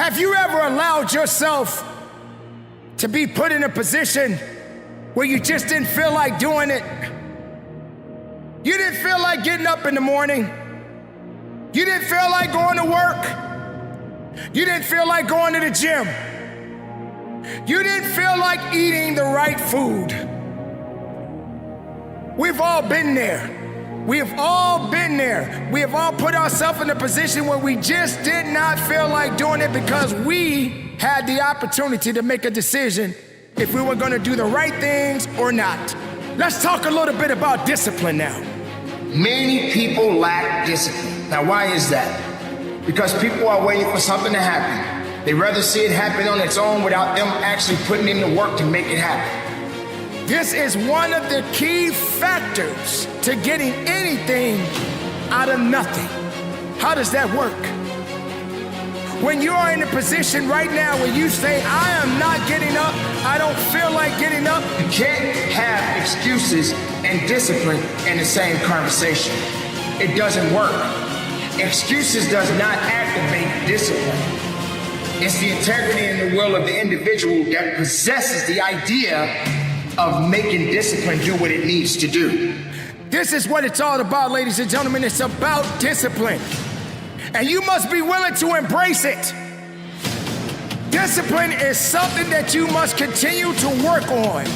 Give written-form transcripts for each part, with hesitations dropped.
Have you ever allowed yourself to be put in a position where you just didn't feel like doing it? You didn't feel like getting up in the morning. You didn't feel like going to work. You didn't feel like going to the gym. You didn't feel like eating the right food. We've all been there. We have all been there. We have all put ourselves in a position where we just did not feel like doing it because we had the opportunity to make a decision if we were going to do the right things or not. Let's talk a little bit about discipline now. Many people lack discipline. Now, why is that? Because people are waiting for something to happen. They rather see it happen on its own without them actually putting in the work to make it happen. This is one of the key factors to getting anything out of nothing. How does that work? When you are in a position right now where you say, I am not getting up, I don't feel like getting up. You can't have excuses and discipline in the same conversation. It doesn't work. Excuses does not activate discipline. It's the integrity and the will of the individual that possesses the idea of making discipline do what it needs to do. This is what it's all about, ladies and gentlemen. It's about discipline. And you must be willing to embrace it. Discipline is something that you must continue to work on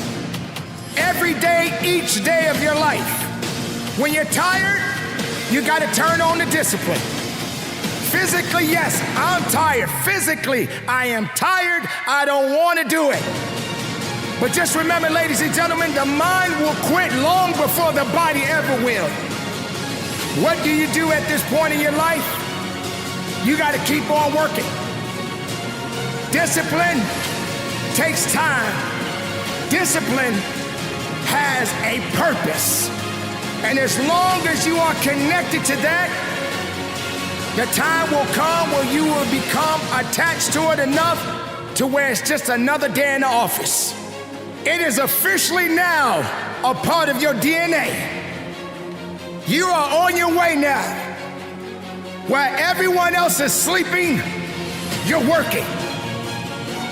every day, each day of your life. When you're tired, you got to turn on the discipline. Physically, yes, I'm tired. Physically, I am tired. I don't want to do it. But just remember, ladies and gentlemen, the mind will quit long before the body ever will. What do you do at this point in your life? You got to keep on working. Discipline takes time. Discipline has a purpose. And as long as you are connected to that, the time will come where you will become attached to it enough to where it's just another day in the office. It is officially now a part of your DNA. You are on your way now. While everyone else is sleeping, you're working.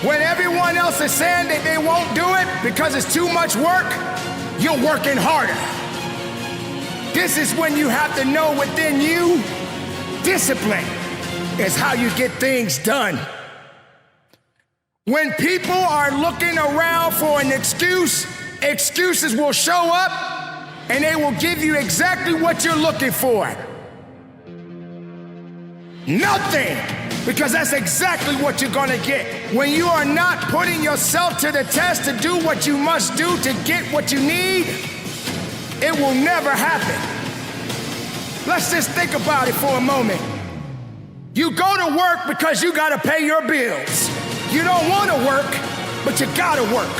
When everyone else is saying that they won't do it because it's too much work, you're working harder. This is when you have to know within you, discipline is how you get things done. When people are looking around for an excuse, excuses will show up and they will give you exactly what you're looking for. Nothing, because that's exactly what you're gonna get. When you are not putting yourself to the test to do what you must do to get what you need, it will never happen. Let's just think about it for a moment. You go to work because you gotta pay your bills. You don't want to work, but you gotta work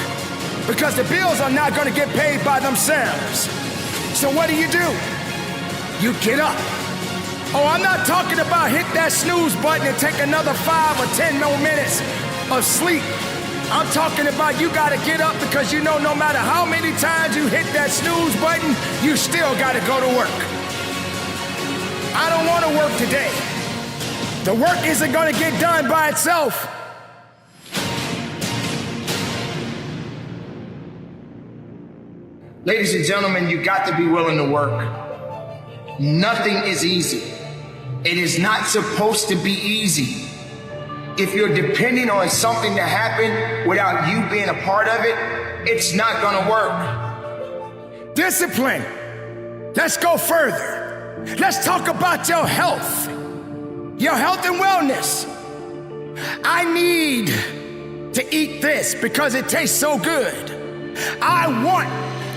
because the bills are not gonna get paid by themselves. So what do? You get up. Oh, I'm not talking about hit that snooze button and take another 5 or 10 more minutes of sleep. I'm talking about you gotta get up because you know no matter how many times you hit that snooze button, you still gotta go to work. I don't want to work today. The work isn't gonna get done by itself. Ladies and gentlemen, you got to be willing to work. Nothing is easy. It is not supposed to be easy. If you're depending on something to happen without you being a part of it, it's not gonna work. Discipline. Let's go further. Let's talk about your health. Your health and wellness. I need to eat this because it tastes so good. I want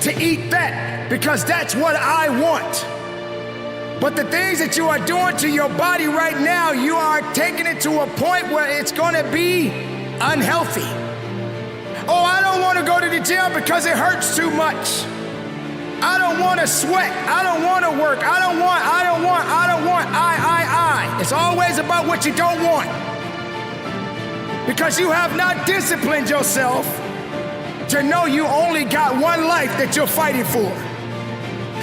to eat that because that's what I want. But the things that you are doing to your body right now, you are taking it to a point where it's gonna be unhealthy. Oh, I don't wanna go to the gym because it hurts too much. I don't wanna sweat. I don't wanna work. I don't want. It's always about what you don't want. Because you have not disciplined yourself to know you only got one life that you're fighting for.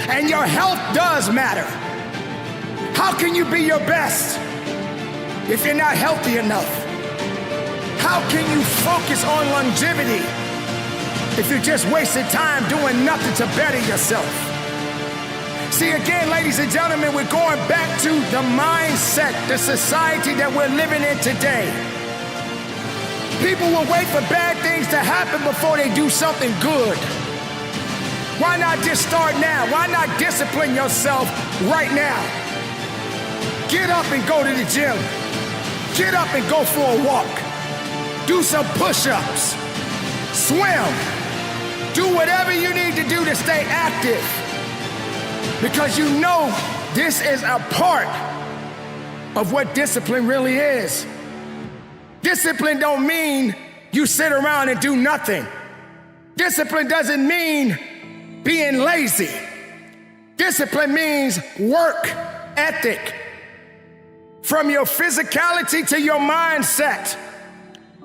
And your health does matter. How can you be your best if you're not healthy enough? How can you focus on longevity if you're just wasting time doing nothing to better yourself? See, again, ladies and gentlemen, we're going back to the mindset, the society that we're living in today. People will wait for bad things to happen before they do something good. Why not just start now? Why not discipline yourself right now? Get up and go to the gym. Get up and go for a walk. Do some push-ups. Swim. Do whatever you need to do to stay active. Because you know this is a part of what discipline really is. Discipline don't mean you sit around and do nothing. Discipline doesn't mean being lazy. Discipline means work ethic. From your physicality to your mindset,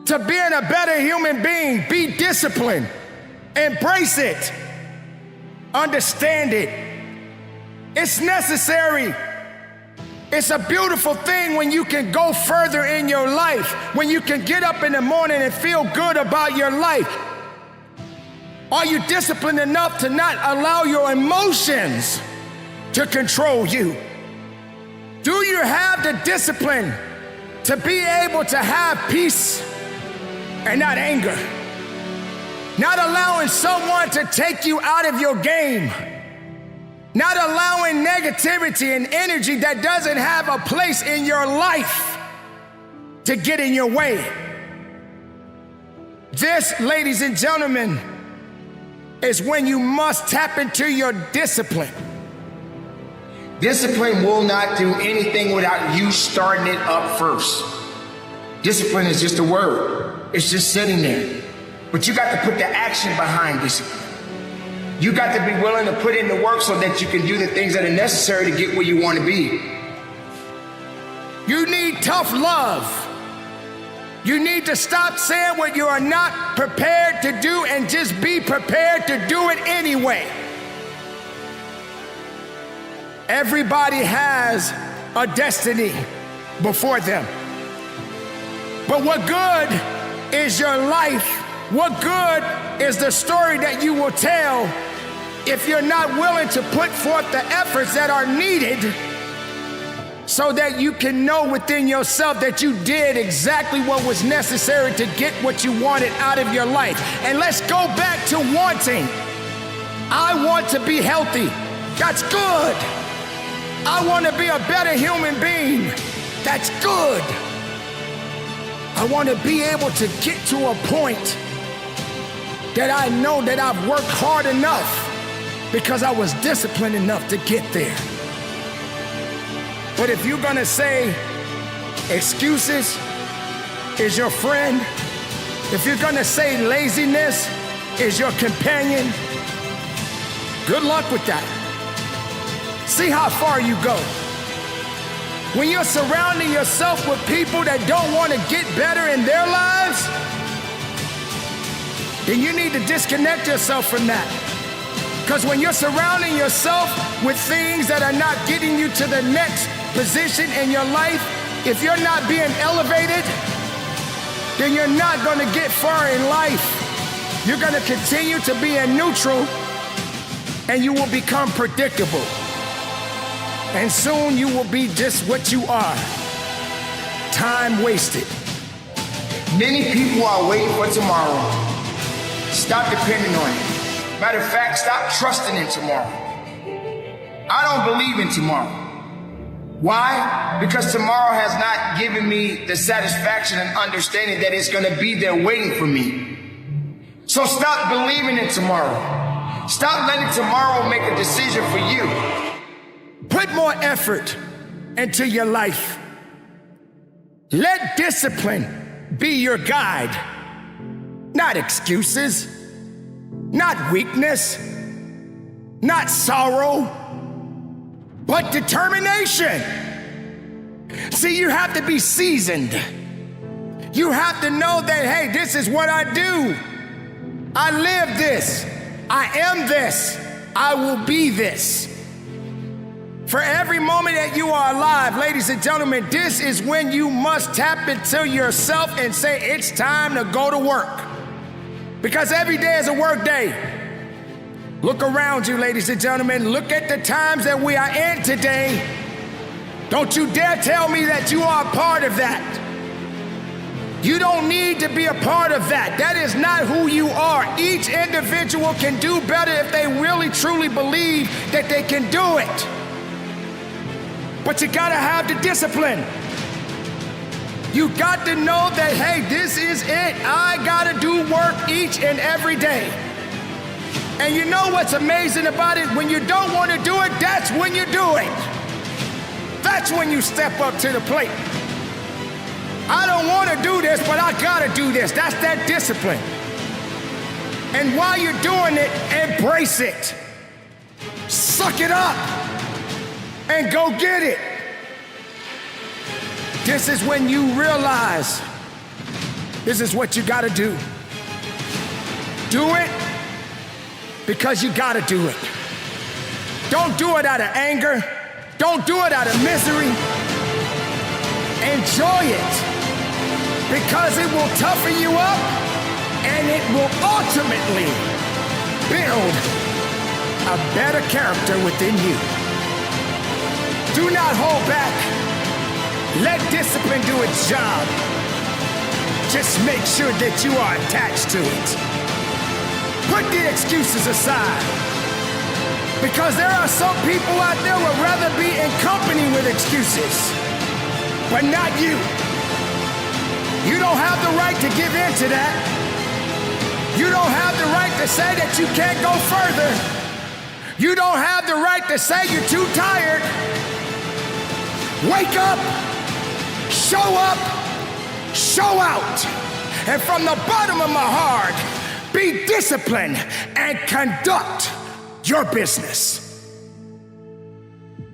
to being a better human being, be disciplined. Embrace it. Understand it. It's necessary. It's a beautiful thing when you can go further in your life, when you can get up in the morning and feel good about your life. Are you disciplined enough to not allow your emotions to control you? Do you have the discipline to be able to have peace and not anger? Not allowing someone to take you out of your game. Not allowing negativity and energy that doesn't have a place in your life to get in your way. This, ladies and gentlemen, is when you must tap into your discipline. Discipline will not do anything without you starting it up first. Discipline is just a word. It's just sitting there. But you got to put the action behind discipline. You got to be willing to put in the work so that you can do the things that are necessary to get where you want to be. You need tough love. You need to stop saying what you are not prepared to do and just be prepared to do it anyway. Everybody has a destiny before them. But what good is your life? What good is the story that you will tell if you're not willing to put forth the efforts that are needed so that you can know within yourself that you did exactly what was necessary to get what you wanted out of your life? And let's go back to wanting. I want to be healthy. That's good. I want to be a better human being. That's good. I want to be able to get to a point that I know that I've worked hard enough because I was disciplined enough to get there. But if you're gonna say excuses is your friend, if you're gonna say laziness is your companion, good luck with that. See how far you go. When you're surrounding yourself with people that don't want to get better in their lives, then you need to disconnect yourself from that. Because when you're surrounding yourself with things that are not getting you to the next position in your life, if you're not being elevated, then you're not going to get far in life. You're going to continue to be in neutral, and you will become predictable. And soon you will be just what you are. Time wasted. Many people are waiting for tomorrow. Stop depending on it. Matter of fact, stop trusting in tomorrow. I don't believe in tomorrow. Why? Because tomorrow has not given me the satisfaction and understanding that it's going to be there waiting for me. So stop believing in tomorrow. Stop letting tomorrow make a decision for you. Put more effort into your life. Let discipline be your guide. Not excuses, not weakness, not sorrow, but determination. See, you have to be seasoned. You have to know that, hey, this is what I do. I live this. I am this. I will be this. For every moment that you are alive, ladies and gentlemen, this is when you must tap into yourself and say, it's time to go to work. Because every day is a work day. Look around you, ladies and gentlemen. Look at the times that we are in today. Don't you dare tell me that you are a part of that. You don't need to be a part of that. That is not who you are. Each individual can do better if they really truly believe that they can do it. But you gotta have the discipline. You got to know that, hey, this is it. I gotta do work each and every day. And you know what's amazing about it? When you don't want to do it, that's when you do it. That's when you step up to the plate. I don't want to do this, but I gotta do this. That's that discipline. And while you're doing it, embrace it. Suck it up and go get it. This is when you realize this is what you gotta do. Do it because you gotta do it. Don't do it out of anger. Don't do it out of misery. Enjoy it because it will toughen you up and it will ultimately build a better character within you. Do not hold back. Let discipline do its job. Just make sure that you are attached to it. Put the excuses aside. Because there are some people out there who would rather be in company with excuses, but not you. You don't have the right to give in to that. You don't have the right to say that you can't go further. You don't have the right to say you're too tired. Wake up. Show up, show out, and from the bottom of my heart, be disciplined and conduct your business.